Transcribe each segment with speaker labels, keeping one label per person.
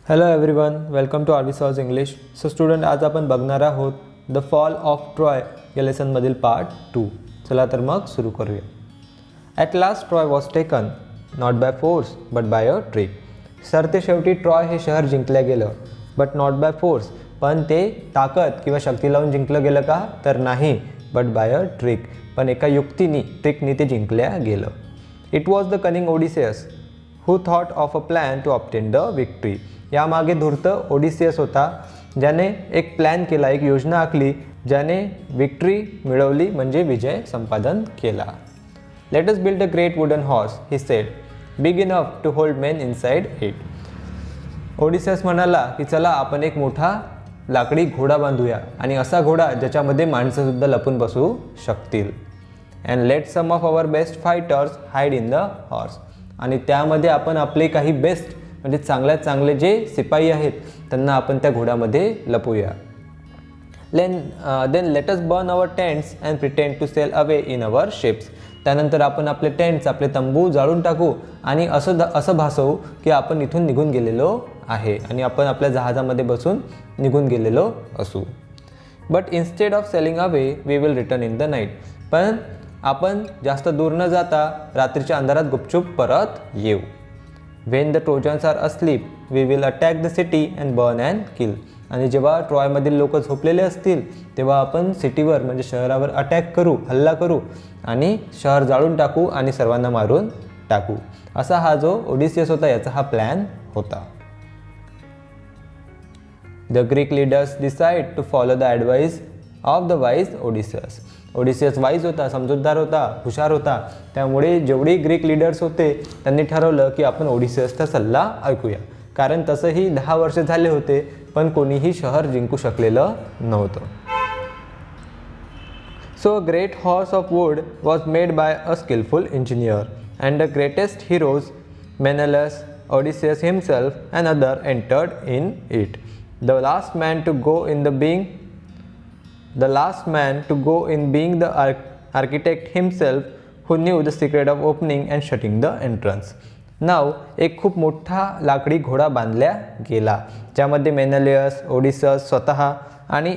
Speaker 1: Hello everyone, welcome to RV Souls English. So student, आज आपण बघणार आहोत द फॉल ऑफ ट्रॉय या लेसनमधील पार्ट 2. चला तर मग सुरू करूया. At last Troy was taken not by force but by a trick. सरते शेवटी ट्रॉय हे शहर जिंकलं गेलं, बट नॉट बाय फोर्स, पण ते ताकद किंवा शक्ती लावून जिंकलं गेलं का, तर नाही, बट बाय अ ट्रिक, पण एका युक्तीनी ट्रिकनी ते जिंकल्या गेलं. It was the cunning Odysseus who thought of a plan to obtain the victory. यामागे धूर्त ओडिसियस होता, ज्याने एक प्लॅन केला, एक योजना आखली, ज्याने विक्ट्री मिळवली म्हणजे विजय संपादन केला. Let us build a great wooden horse, he said, big enough to hold men inside it. Odysseus म्हणाला की चला आपण एक मोठा लाकडी घोडा बांधूया, आणि असा घोडा ज्याच्यामध्ये माणसंसुद्धा लपून बसू शकतील. And let some of our best fighters hide in the horse. आणि त्यामध्ये आपण आपले काही बेस्ट म्हणजे चांगल्यात चांगले जे सिपाई आहेत त्यांना आपण त्या घोड्यामध्ये लपूया. Then let us burn our tents and pretend to sail away in our ships. त्यानंतर आपण आपले टेंट्स, आपले तंबू जाळून टाकू आणि असं भासवू की आपण इथून निघून गेलेलो आहे आणि आपण आपल्या जहाजामध्ये बसून निघून गेलेलो असू. But instead of sailing away we will return in the night. पण आपण जास्त दूर न जाता रात्रीच्या अंधारात गुपचूप परत येऊ. When the Trojans are asleep, we will attack the city and burn and kill. आणि जेव्हा ट्रॉयमधील लोक झोपलेले असतील तेव्हा आपण सिटीवर म्हणजे शहरावर अटॅक करू, हल्ला करू आणि शहर जाळून टाकू आणि सर्वांना मारून टाकू. असा हा जो ओडिसियस होता याचा हा प्लॅन होता. The Greek leaders decide to follow the advice of the wise Odysseus. Odysseus wise होता, समजूतदार होता, हुशार होता. त्यामुळे जेवढे ग्रीक लीडर्स होते त्यांनी ठरवलं की आपण ओडिसियसचा सल्ला ऐकूया, कारण तसंही 10 वर्ष झाले होते पण कोणीही शहर जिंकू शकलेलं नव्हतं. So a great horse of wood was made by a skilful engineer and the greatest heroes Menelaus, Odysseus himself and other entered in it. The last man to go in being the architect himself, who knew the secret of opening and shutting the entrance. Now एक खूप मोठा लाकडी घोडा बांधल्या गेला, ज्यामध्ये मेनेलियस, ओडिसस स्वतः आणि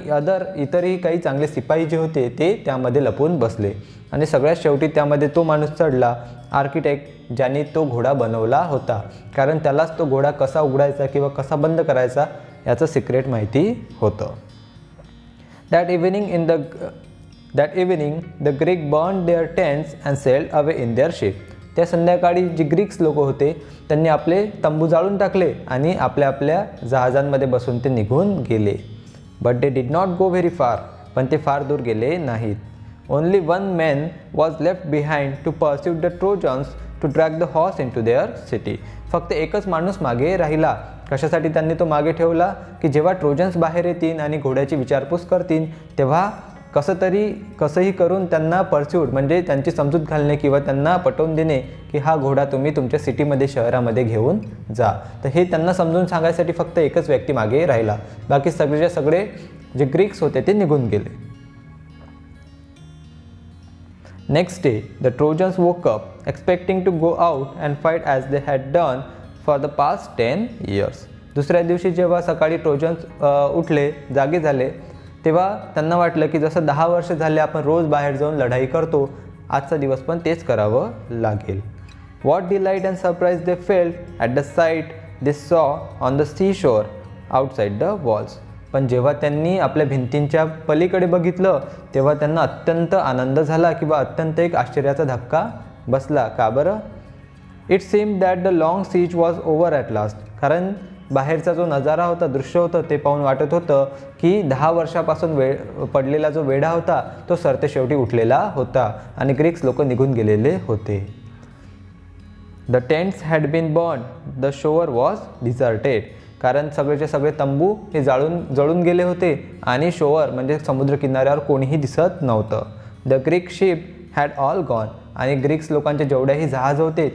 Speaker 1: इतरही काही चांगले सिपाही जे होते ते त्यामध्ये लपून बसले. आणि सगळ्यात शेवटी त्यामध्ये तो माणूस चढला, आर्किटेक्ट, ज्याने तो घोडा बनवला होता, कारण त्यालाच तो घोडा कसा उघडायचा किंवा कसा बंद करायचा याचं सिक्रेट माहिती होतं. That evening, the Greek burned their tents and sailed away in their ship. त्या संध्याकाळी जी ग्रीक्स लोक होते त्यांनी आपले तंबू जाळून टाकले आणि आपल्या जहाजांमध्ये बसून ते निघून गेले. But they did not go very far. पण ते फार दूर गेले नाहीत. Only one man was left behind to pursue the Trojans to drag the horse into their city. फक्त एकच माणूस मागे राहिला. कशासाठी त्यांनी तो मागे ठेवला? की जेव्हा ट्रोजन्स बाहेर येतील आणि घोड्याची विचारपूस करतील तेव्हा कसंही करून त्यांना परस्यूट म्हणजे त्यांची समजूत घालणे किंवा त्यांना पटवून देणे की हा घोडा तुम्ही तुमच्या सिटीमध्ये, शहरामध्ये घेऊन जा. तर हे त्यांना समजून सांगायसाठी फक्त एकच व्यक्ती मागे राहिला. बाकी सगळे जे ग्रीक्स होते ते निघून गेले. Next day the Trojans woke up expecting to go out and fight as they had done for the past 10 years. दुसऱ्या दिवशी जेव्हा सकाळी ट्रोजन्स उठले, जागे झाले, तेव्हा त्यांना वाटलं की जसं 10 वर्ष झाले आपण रोज बाहेर जाऊन लढाई करतो, आजचा दिवस पण तेच करावं लागेल. What delight and surprise they felt at the sight they saw on the sea shore outside the walls. पण जेव्हा त्यांनी आपल्या भिंतींच्या पलीकडे बघितलं तेव्हा त्यांना अत्यंत आनंद झाला किंवा अत्यंत एक आश्चर्याचा धक्का बसला. का बरं? It seem that the long siege was over at last. कारण बाहेरचा जो नजारा होता, दृश्य होतं, ते पाहून वाटत होतं की 10 वर्षापासून पडलेला जो वेढा होता तो सरते शेवटी उठलेला होता आणि ग्रीक्स लोक निघून गेलेले होते. The tents had been burn, the shore was deserted. कारण सगळे तंबू हे जळून गेले होते आणि शोअर म्हणजे समुद्र किनाऱ्यावर कोणीही दिसत नव्हतं. The Greek ship had all gone. आणि ग्रीक्स लोकांचे जेवढेही जहाज होते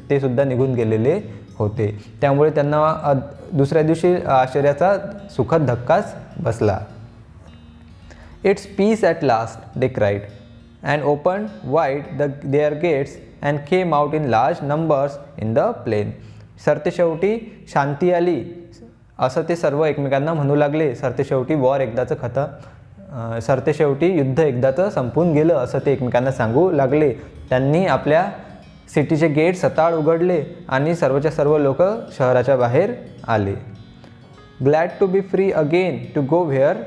Speaker 1: ते सुद्धा निघून गेलेले होते. त्यामुळे त्यांना दुसऱ्या दिवशी आश्चर्याचा सुखद धक्काच बसला. It's peace at last they cried and open wide their gates and came out in large numbers in the plain. सरतेशेवटी शांती आली असं ते सर्व एकमेकांना म्हणू लागले. सरतेशेवटी युद्ध एकदाचं संपून गेलं असं ते एकमेकांना सांगू लागले. त्यांनी आपल्या सिटीचे गेट सताळ उघडले आणि सर्वच्या सर्व लोक शहराच्या बाहेर आले. Glad to be free again to go where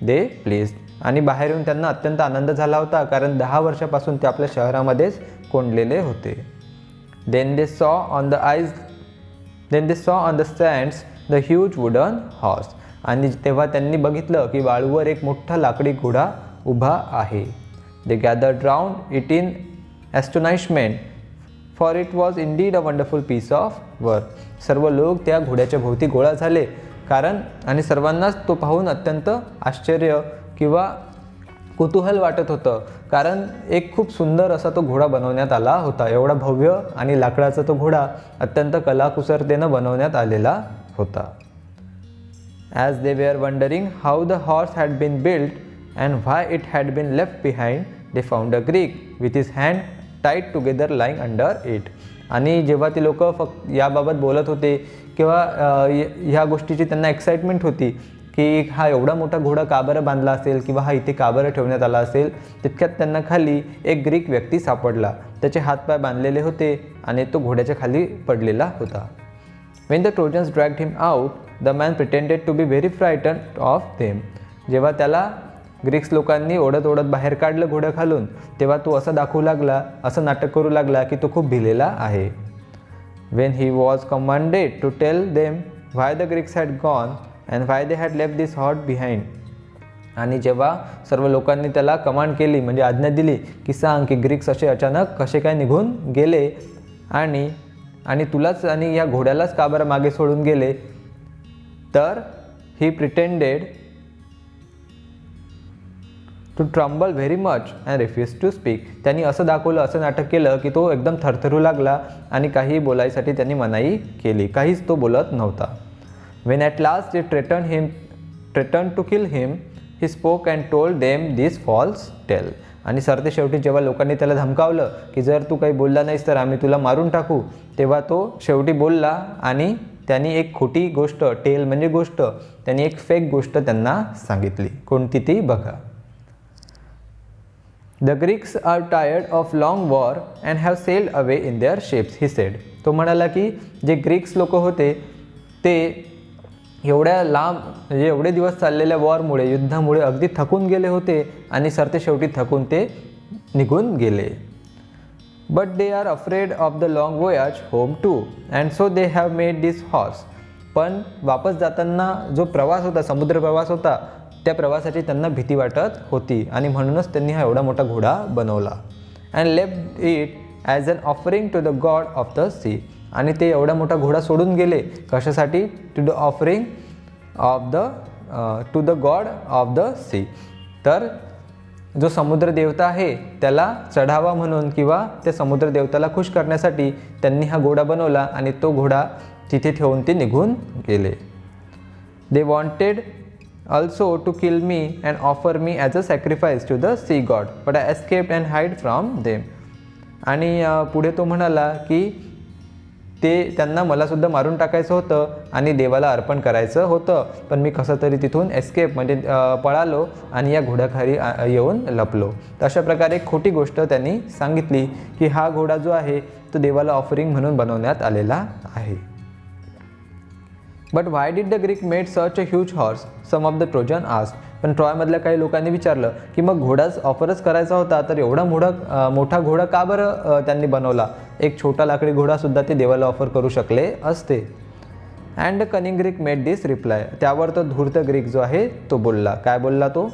Speaker 1: they please. आणि बाहेर येऊन त्यांना अत्यंत आनंद झाला होता, कारण 10 वर्षापासून ते आपल्या शहरामध्येच कोंडलेले होते. Then they saw on the sands the huge wooden horse. आणि तेव्हा त्यांनी बघितलं की वाळूवर एक मोठा लाकडी घोडा उभा आहे. They gathered round it in astonishment, for it was indeed a wonderful piece of work. सर्व लोक त्या घोड्याच्या भोवती गोळा झाले, कारण आणि सर्वांनाच तो पाहून अत्यंत आश्चर्य किंवा कुतूहल वाटत होतं, कारण एक खूप सुंदर असा तो घोडा बनवण्यात आला होता. एवढा भव्य आणि लाकडाचा तो घोडा अत्यंत कलाकुसरतेनं बनवण्यात आलेला होता. As they were wondering how the horse had been built and why it had been left behind, they found a Greek with his hand tied together lying under it. आणि जेव्हा ती लोक फक्त याबाबत बोलत होते किंवा ह्या गोष्टीची त्यांना एक्साइटमेंट होती की हा एवढा मोठा घोडा का बरं बांधला असेल किंवा हा इथे का बरं ठेवण्यात आला असेल, तितक्यात त्यांना खाली एक ग्रीक व्यक्ती सापडला. त्याचे हातपाय बांधलेले होते आणि तो घोड्याच्या खाली पडलेला होता. When the Trojans dragged him out, the man pretended to be very frightened of them. जेव्हा त्याला ग्रीक्स लोकांनी ओढत ओढत बाहेर काढलं घोड्याखालून, तेव्हा तो असं दाखवू लागला, असं नाटक करू लागला की तो खूप भिलेला आहे. When he was commanded to tell them why the Greeks had gone and why they had left this horse behind. आणि जेव्हा सर्व लोकांनी त्याला कमांड केली, म्हणजे आज्ञा दिली की सांग की ग्रीक्स असे अचानक कसे काय निघून गेले आणि तुलाच आणि या घोड्यालाच का बरं मागे सोडून गेले, तर he pretended to tremble very much and refuse to speak. त्यांनी असं दाखवलं, असं नाटक केलं की तो एकदम थरथरू लागला आणि काही बोलायसाठी त्यांनी मनाई केली, काहीच तो बोलत नव्हता. When at last they threatened to kill him, he spoke and told them this false tale. आणि सरतेशेवटी जेव्हा लोकांनी त्याला धमकावलं की जर तू काही बोलला नाहीस तर आम्ही तुला मारून टाकू, तेव्हा तो शेवटी बोलला आणि त्यांनी एक खोटी गोष्ट, टेल म्हणजे गोष्ट, त्यांनी एक फेक गोष्ट त्यांना सांगितली. कोणती ती बघा. The Greeks are tired of long war and have sailed away in their ships, he said. तो म्हणाला की जे ग्रीक्स लोक होते ते एवढ्या लांब म्हणजे एवढे दिवस चाललेल्या वॉरमुळे, युद्धामुळे अगदी थकून गेले होते आणि सरतेशेवटी थकून ते निघून गेले. But they are afraid of the long voyage home too and so they have made this horse. पण वापस जाताना जो प्रवास होता, समुद्र प्रवास होता, त्या प्रवासाची त्यांना भीती वाटत होती आणि म्हणूनच त्यांनी हा एवढा मोठा घोडा बनवला. And left it as an offering to the god of the sea. आणि ते एवढा मोठा घोडा सोडून गेले कशासाठी, to the offering to the god of the sea. तर जो समुद्र देवता आहे त्याला चढावा म्हणून किंवा त्या समुद्र देवताला खुश करण्यासाठी त्यांनी हा घोडा बनवला आणि तो घोडा तिथे ठेवून ते निघून गेले. They wanted also to kill me and offer me as a sacrifice to the sea god, but I escaped and hid from them. आणि पुढे तो म्हणाला की त्यांना मला सुद्धा मारून टाकायचं होतं आणि देवाला अर्पण करायचं होतं, पण मी कसं तरी तिथून एस्केप म्हणजे पळालो आणि या घोड्याखाली येऊन लपलो. तर अशा प्रकारे एक खोटी गोष्ट त्यांनी सांगितली की हा घोडा जो आहे तो देवाला ऑफरिंग म्हणून बनवण्यात आलेला आहे. But why did the Greek made such a huge horse, some of the Trojan asked. पण ट्रॉयमधल्या काही लोकांनी विचारलं की मग घोडाच ऑफरच करायचा होता तर एवढा मोठा घोडा का बरं त्यांनी बनवला, एक छोटा लाकडी घोडासुद्धा ते देवाला ऑफर करू शकले असते. अँड द कनिंग ग्रीक मेड दिस रिप्लाय. त्यावर तो धूर्त ग्रीक जो आहे तो बोलला, काय बोलला तो,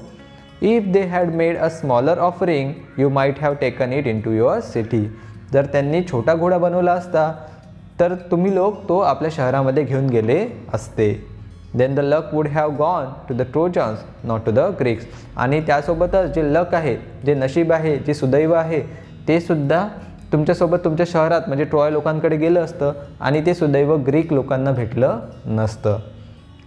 Speaker 1: if they had made a smaller offering you might have taken it into your city. जर त्यांनी छोटा घोडा बनवला असता तर तुम्ही लोक तो आपल्या शहरामध्ये घेऊन गेले असते. Then the luck would have gone to the Trojans not to the Greeks. आणि त्यासोबतच जे लक आहे, जे नशीब आहे, जे सुदैव आहे ते सुद्धा तुमच्यासोबत तुमच्या शहरात म्हणजे ट्रॉय लोकांकडे गेलं असतं आणि ते सुदैव ग्रीक लोकांना भेटलं नसतं.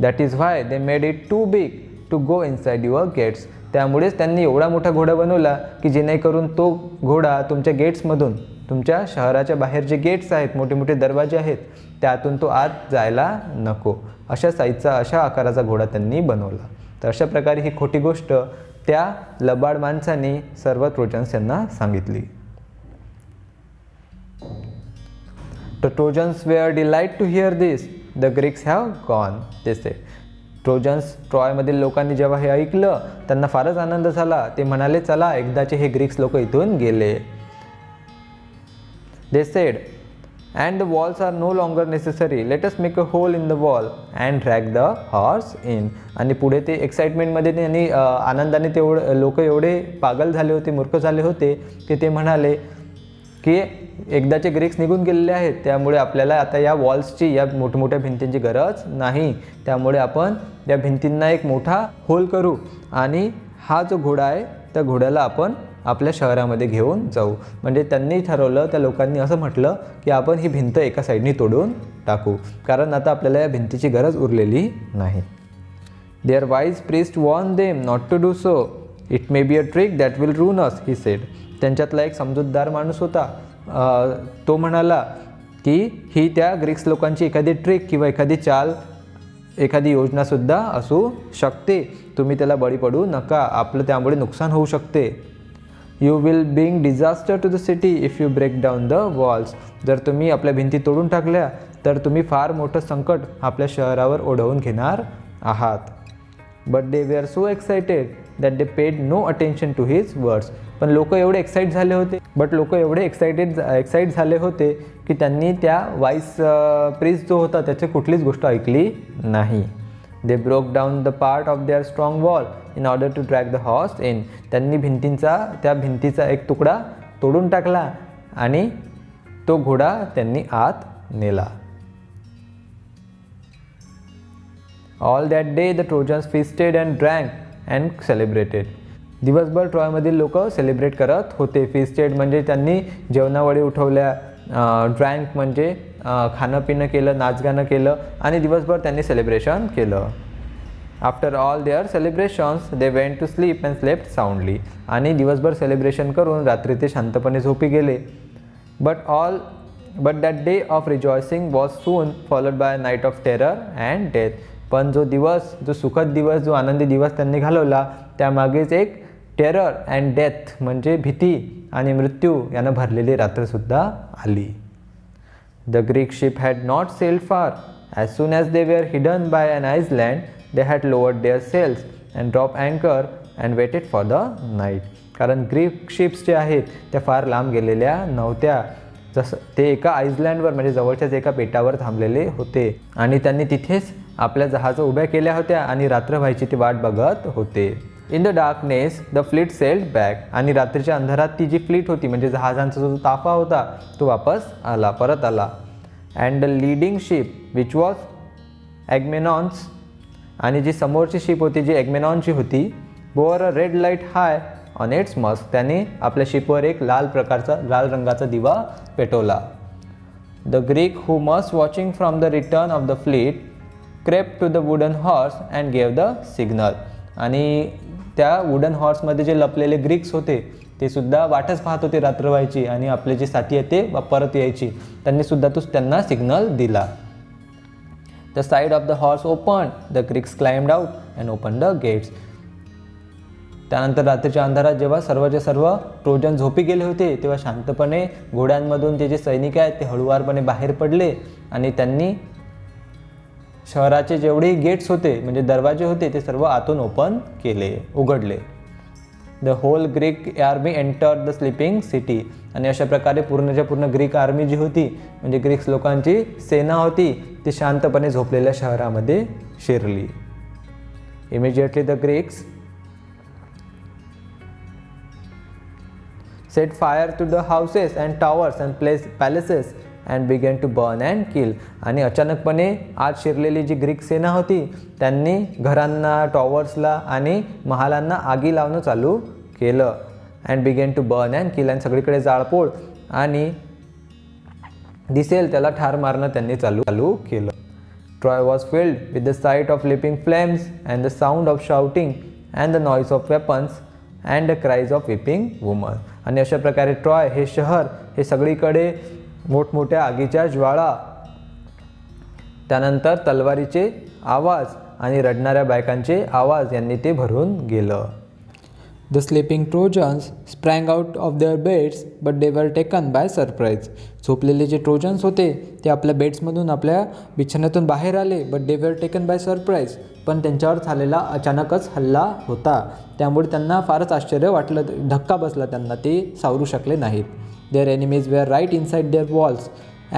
Speaker 1: That is why they made it too big to go inside your gates. त्यामुळेच त्यांनी एवढा मोठा घोडा बनवला की जेणेकरून तो घोडा तुमच्या गेट्समधून तुमच्या शहराच्या बाहेर जे गेट्स आहेत, मोठे मोठे दरवाजे आहेत, त्यातून तो आत जायला नको, अशा साईजचा, अशा आकाराचा घोडा त्यांनी बनवला. तर अशा प्रकारे ही खोटी गोष्ट त्या लबाड माणसाने सर्व ट्रोजन्स यांना सांगितली. The Trojans were delighted to hear this. The Greeks have gone, they said. ट्रॉयमधील लोकांनी जेव्हा हे ऐकलं त्यांना फारच आनंद झाला. ते म्हणाले, चला एकदाचे हे ग्रीक्स लोक इथून गेले. They said, and the walls are no longer necessary. Let us make a hole in the wall and drag the horse in. आणि पुढे ते एक्साइटमेंटमध्ये त्यांनी आनंदाने तेवढे लोक एवढे पागल झाले होते, मूर्ख झाले होते की ते म्हणाले की एकदाचे ग्रीक्स निघून गेलेले आहेत, त्यामुळे आपल्याला आता या वॉल्सची, या मोठमोठ्या भिंतींची गरज नाही. त्यामुळे आपण या भिंतींना एक मोठा होल करू आणि हा जो घोडा आहे त्या घोड्याला आपण आपल्या शहरामध्ये घेऊन जाऊ. म्हणजे त्यांनी ठरवलं, त्या लोकांनी असं म्हटलं की आपण ही भिंत एका साईडनी तोडून टाकू, कारण आता आपल्याला या भिंतीची गरज उरलेली नाही. Their wise priest warned them not to do so. It may be a trick that will ruin us, he said. त्यांच्यातला एक समजूतदार माणूस होता. तो म्हणाला की ही त्या ग्रीक्स लोकांची एखादी ट्रिक किंवा एखादी चाल, एखादी योजनासुद्धा असू शकते. तुम्ही त्याला बळी पडू नका, आपलं त्यामुळे नुकसान होऊ शकते. You will bring disaster to the city if you break down the walls. जर तुम्ही आपल्या भिंती तोडून टाकल्या तर तुम्ही फार मोठं संकट आपल्या शहरावर ओढवून घेणार आहात. But they were so excited that they paid no attention to his words. पण लोक एवढे एक्साइट झाले होते की त्यांनी त्या वाईस प्रिस्ट जो होता त्याची कुठलीच गोष्ट ऐकली नाही. They broke down the part of their strong wall in order to drag the horse in. त्यांनी त्या भिंतीचा एक तुकडा तोडून टाकला आणि तो घोडा त्यांनी आत नेला. All that day the trojans feasted and drank and celebrated. दिवसभर ट्रॉयमधील लोक सेलिब्रेट करत होते. feasted म्हणजे त्यांनी जेवणावळी उठवल्या, ड्रँक म्हणजे खाणं पिणं केलं, नाचगाणं केलं आणि दिवसभर त्यांनी सेलिब्रेशन केलं. After all their celebrations they went to sleep and slept soundly. आणि दिवसभर सेलिब्रेशन करून रात्री ते शांतपणे झोपी गेले. But that day of rejoicing was soon followed by night of terror and death. पण जो सुखद दिवस, जो आनंदी दिवस त्यांनी घालवला त्यामागेच एक टेरर अँड डेथ म्हणजे भीती आणि मृत्यू यानं भरलेली रात्रसुद्धा आली. The Greek ship had not sailed far. As soon as they were hidden by an island they had lowered their sails and drop अँकर and waited for the night. कारण ग्रीक शिप्स जे आहेत त्या फार लांब गेलेल्या नव्हत्या. जसं ते एका आयसलँडवर म्हणजे जवळच्याच एका बेटावर थांबलेले होते आणि त्यांनी तिथेच आपल्या जहाजं उभ्या केल्या होत्या आणि रात्र व्हायची ती वाट बघत होते. In the darkness the fleet sailed back. आणि रात्रीच्या अंधारात ती जी फ्लीट होती म्हणजे जहाजांचा जो ताफा होता तो परत आला. And the leading ship which was Agamemnon's. आणि जी समोरची शिप होती जी ॲग्मेनॉनची होती, bore a red light high on its mast. त्याने आपल्या शिपवर एक लाल रंगाचा दिवा पेटवला. The Greek who must watching from the return of the fleet crept to the wooden horse and gave the signal. आणि त्या वुडन हॉर्समध्ये जे लपलेले ग्रीक्स होते ते सुद्धा वाटच पाहत होते रात्र व्हायची आणि आपले जे साथी आहेत ते परत यायची. त्यांनी सुद्धा त्यांना सिग्नल दिला. The side of the horse open. The Greeks climbed out and open the gates. त्यानंतर रात्रीच्या अंधारात जेव्हा सर्वचे सर्व ट्रोजन झोपी गेले होते तेव्हा शांतपणे घोड्यांमधून ते जे सैनिक आहेत ते हळुवारपणे बाहेर पडले आणि त्यांनी शहराचे जेवढेही गेट्स होते म्हणजे दरवाजे होते ते सर्व आतून उघडले. The whole Greek army entered the sleeping city. आणि अशा प्रकारे पूर्णच्या पूर्ण ग्रीक आर्मी जी होती म्हणजे ग्रीक्स लोकांची सेना होती ती शांतपणे झोपलेल्या शहरामध्ये शिरली. Immediately the Greeks set fire to the houses and towers and palaces and began to burn and kill. आणि अचानकपणे आज शिरलेली जी ग्रीक सेना होती त्यांनी घरांना, टॉवर्सला आणि महालांना आगी लावणं चालू केलं. And began to burn and kill. आणि सगळीकडे जाळपोळ आणि दिसेल त्याला ठार मारणं त्यांनी चालू केलं. Troy was filled with the sight of leaping flames and the sound of shouting and the noise of weapons and the cries of weeping woman. आणि अशा प्रकारे ट्रॉय हे शहर हे सगळीकडे मोठमोठ्या आगीच्या ज्वाळा, त्यानंतर तलवारीचे आवाज आणि रडणाऱ्या बायकांचे आवाज यांनी ते भरून गेलं. The sleeping Trojans sprang out of their beds, but they were taken by surprise. झोपलेले जे ट्रोजन्स होते ते आपल्या बेड्समधून आपल्या बिछाण्यातून बाहेर आले, but they were taken by surprise. पण त्यांच्यावर झालेला अचानकच हल्ला होता, त्यामुळे त्यांना फारच आश्चर्य वाटलं, धक्का बसला त्यांना, ते सावरू शकले नाहीत. Their enemies were right inside their walls,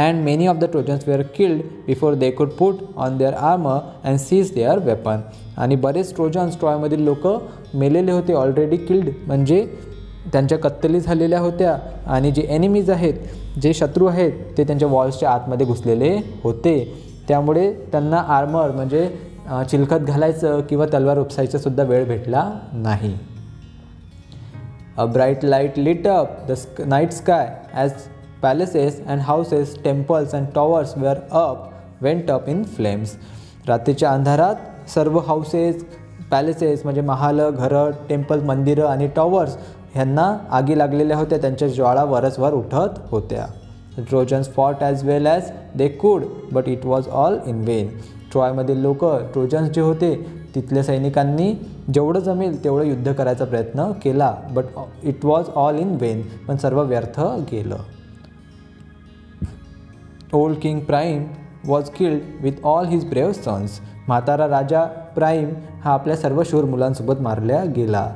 Speaker 1: and many of the Trojans were killed before they could put on their armor and seize their weapon. आणि बरेच ट्रोजन्स, ट्रॉयमधील लोक मेलेले होते, ऑलरेडी किल्ड म्हणजे त्यांच्या कत्तली झालेल्या होत्या. आणि जे एनिमीज आहेत, जे शत्रू आहेत, ते त्यांच्या वॉल्सच्या आतमध्ये घुसलेले होते, त्यामुळे त्यांना आर्मर म्हणजे चिलखत घालायचं किंवा तलवार उपसायचा सुद्धा वेळ भेटला नाही. A bright light lit up the night sky as palaces and houses, temples and towers went up in flames. रात्रीच्या अंधारात सर्व हाऊसेस, पॅलेसेस म्हणजे महाल, घरं, टेम्पल, मंदिरं आणि टॉवर्स ह्यांना आगी लागलेल्या होत्या, त्यांच्या ज्वाळा वरचवर उठत होत्या. Trojans fought as well as they could, but it was all in vain. ट्रॉयमधील लोक, ट्रोजन्स जे होते, तिथल्या सैनिकांनी जेवढं जमेल तेवढं युद्ध करायचा प्रयत्न केला, but it was all in vain, पण सर्व व्यर्थ गेलं. Old king Priam was killed with all his brave sons. म्हातारा राजा प्राईम हा आपल्या सर्व शूर मुलांसोबत मारल्या गेला.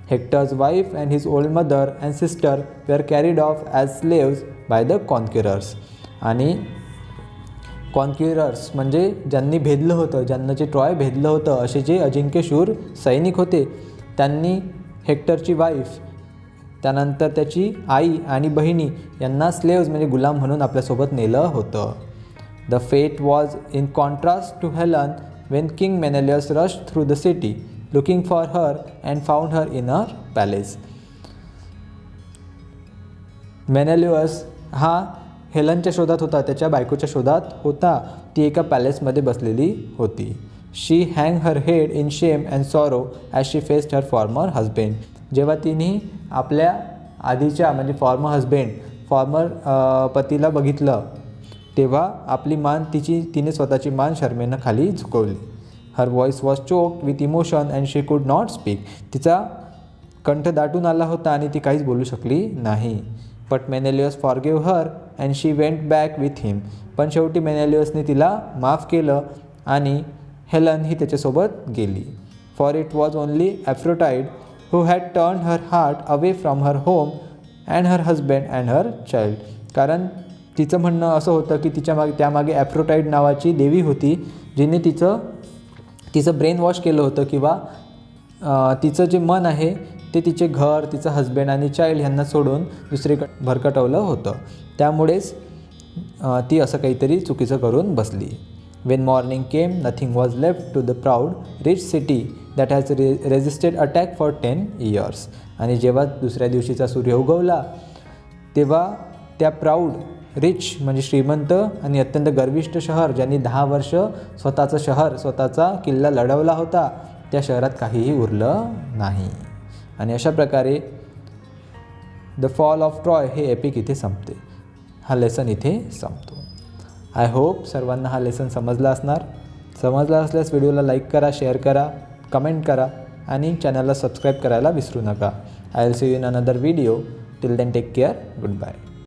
Speaker 1: Hector's wife and his old mother and sister were carried off as slaves by the conquerors. आणि कॉन्क्युरर्स म्हणजे ज्यांनी भेदलं होतं, ज्यांना जे ट्रॉय भेदलं होतं, असे जे अजिंक्यशूर सैनिक होते, त्यांनी हेक्टरची वाईफ, त्यानंतर त्याची आई आणि बहिणी यांना स्लेव्स म्हणजे गुलाम म्हणून आपल्यासोबत नेलं होतं. The fate was in contrast to Helen when King Menelaus rushed through the city looking for her and found her in her palace. Menelaus हा हेलनच्या शोधात होता, त्याच्या बायकोच्या शोधात होता. ती एका पॅलेसमध्ये बसलेली होती. She hung her head in shame and sorrow as she faced her former husband. जेव्हा तिने आपल्या आधीच्या म्हणजे फॉर्मर पतीला बघितलं, तेव्हा आपली मान तिने स्वतःची मान शर्मेनं खाली झुकवली. Her voice was choked with emotion and she could not speak. तिचा कंठ दाटून आला होता आणि ती काहीच बोलू शकली नाही. But Menelaus forgive her and she went back with him. पण शेवटी मेनेलियसने तिला माफ केलं आणि हेलन ही त्याच्यासोबत गेली. For it was only Aphrodite who had turned her heart away from her home and her husband and her child. कारण तिचं म्हणणं असं होतं की त्यामागे ॲफ्रोटाईड नावाची देवी होती, जिने तिचं ब्रेन वॉश केलं होतं किंवा तिचं जे मन आहे ते तिचे घर, तिचं हजबंड आणि चाइल्ड ह्यांना सोडून दुसरीकडे भरकटवलं होतं. त्यामुळेच ती असं काहीतरी चुकीचं करून बसली. When morning came, nothing was left to the proud, rich city that has resisted attack for 10 years. आणि जेव्हा दुसऱ्या दिवशीचा सूर्य उगवला, तेव्हा त्या प्राऊड, रिच म्हणजे श्रीमंत आणि अत्यंत गर्विष्ठ शहर, ज्यांनी 10 वर्ष स्वतःचा किल्ला लढवला होता, त्या शहरात काहीही उरलं नाही. आणि अशा प्रकारे द फॉल ऑफ ट्रॉय हे एपिक इथे संपते. हा लेसन इथे संपतो. आय होप सर्वांना हा लेसन समजला असल्यास व्हिडिओला लाईक करा, शेअर करा, कमेंट करा आणि चॅनलला सबस्क्राईब करायला विसरू नका. I will see you in another video. Till then take care. Good bye.